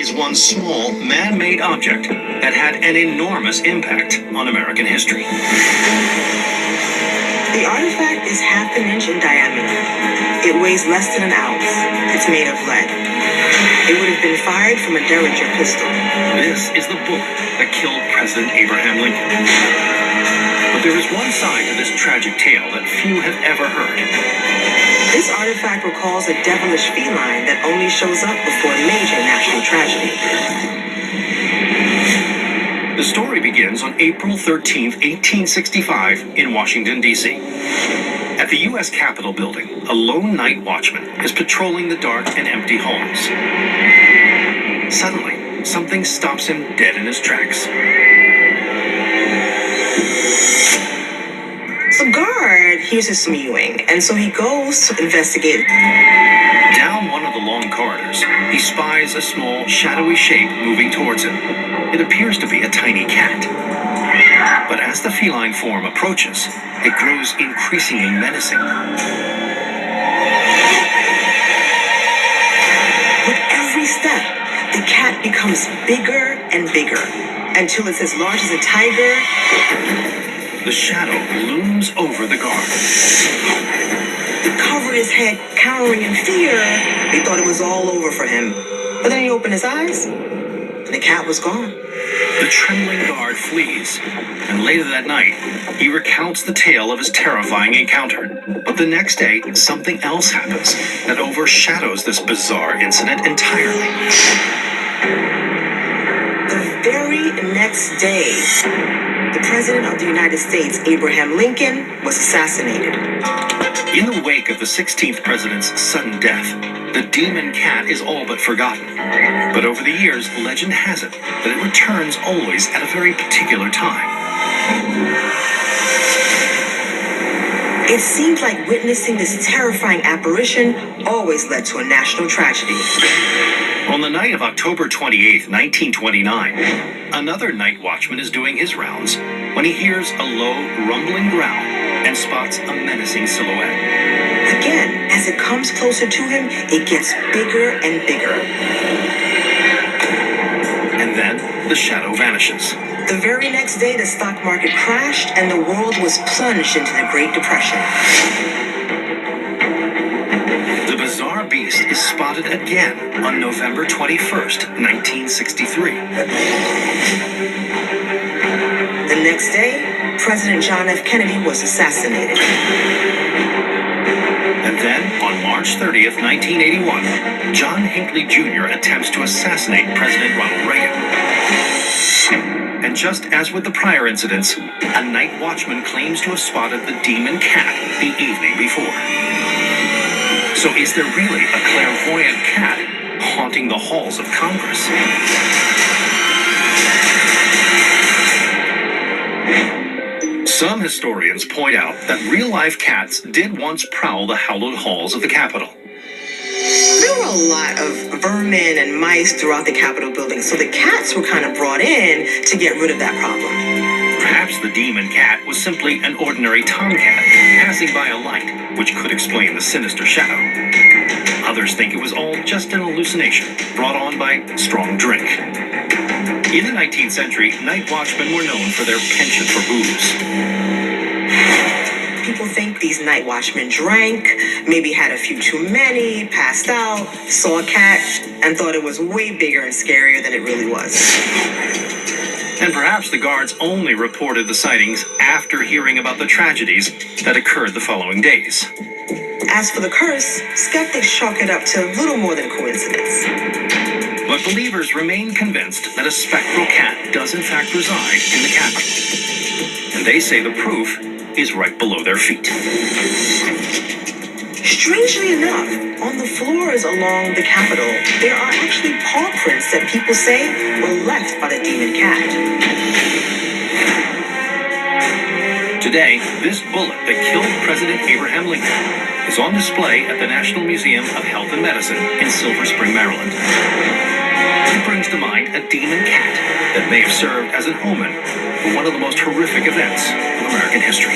is one small, man-made object that had an enormous impact on American history. The artifact is half an inch in diameter. It weighs less than an ounce. It's made of lead. It would have been fired from a Derringer pistol. This is the bullet that killed President Abraham Lincoln. But there is one side to this tragic tale that few have ever heard. This artifact recalls a devilish feline that only shows up before a major national tragedy. The story begins on April 13, 1865, in Washington, D.C. At the U.S. Capitol building, a lone night watchman is patrolling the dark and empty halls. Suddenly, something stops him dead in his tracks. The guard hears his mewing, and so he goes to investigate. Down one of the long corridors, he spies a small, shadowy shape moving towards him. It appears to be a tiny cat. But as the feline form approaches, it grows increasingly menacing. With every step, the cat becomes bigger and bigger, until it's as large as a tiger. The shadow looms over the guard. He covered his head, cowering in fear. He thought it was all over for him. But then he opened his eyes, and the cat was gone. The trembling guard flees, and later that night, he recounts the tale of his terrifying encounter. But the next day, something else happens that overshadows this bizarre incident entirely. The very next day, the President of the United States, Abraham Lincoln, was assassinated. In the wake of the 16th president's sudden death, the demon cat is all but forgotten. But over the years, legend has it that it returns always at a very particular time. It seemed like witnessing this terrifying apparition always led to a national tragedy. On the night of October 28, 1929, another night watchman is doing his rounds when he hears a low, rumbling growl and spots a menacing silhouette. Again, as it comes closer to him, it gets bigger and bigger. And then the shadow vanishes. The very next day, the stock market crashed and the world was plunged into the Great Depression. The bizarre beast is spotted again on November 21st, 1963. The next day, President John F. Kennedy was assassinated. And then, on March 30th, 1981, John Hinckley Jr. attempts to assassinate President Ronald Reagan. And just as with the prior incidents, a night watchman claims to have spotted the demon cat the evening before. So is there really a clairvoyant cat haunting the halls of Congress? Some historians point out that real-life cats did once prowl the hallowed halls of the Capitol. There were a lot of vermin and mice throughout the Capitol building, so the cats were kind of brought in to get rid of that problem. Perhaps the demon cat was simply an ordinary tomcat passing by a light, which could explain the sinister shadow. Others think it was all just an hallucination brought on by strong drink. In the 19th century, night watchmen were known for their penchant for booze. People think these night watchmen drank, maybe had a few too many, passed out, saw a cat, and thought it was way bigger and scarier than it really was. And perhaps the guards only reported the sightings after hearing about the tragedies that occurred the following days. As for the curse, skeptics chalk it up to little more than coincidence. But believers remain convinced that a spectral cat does in fact reside in the Capitol. And they say the proof is right below their feet. Strangely enough, on the floors along the Capitol, there are actually paw prints that people say were left by the demon cat. Today, this bullet that killed President Abraham Lincoln is on display at the National Museum of Health and Medicine in Silver Spring, Maryland. It brings to mind a demon cat that may have served as an omen for one of the most horrific events of American history.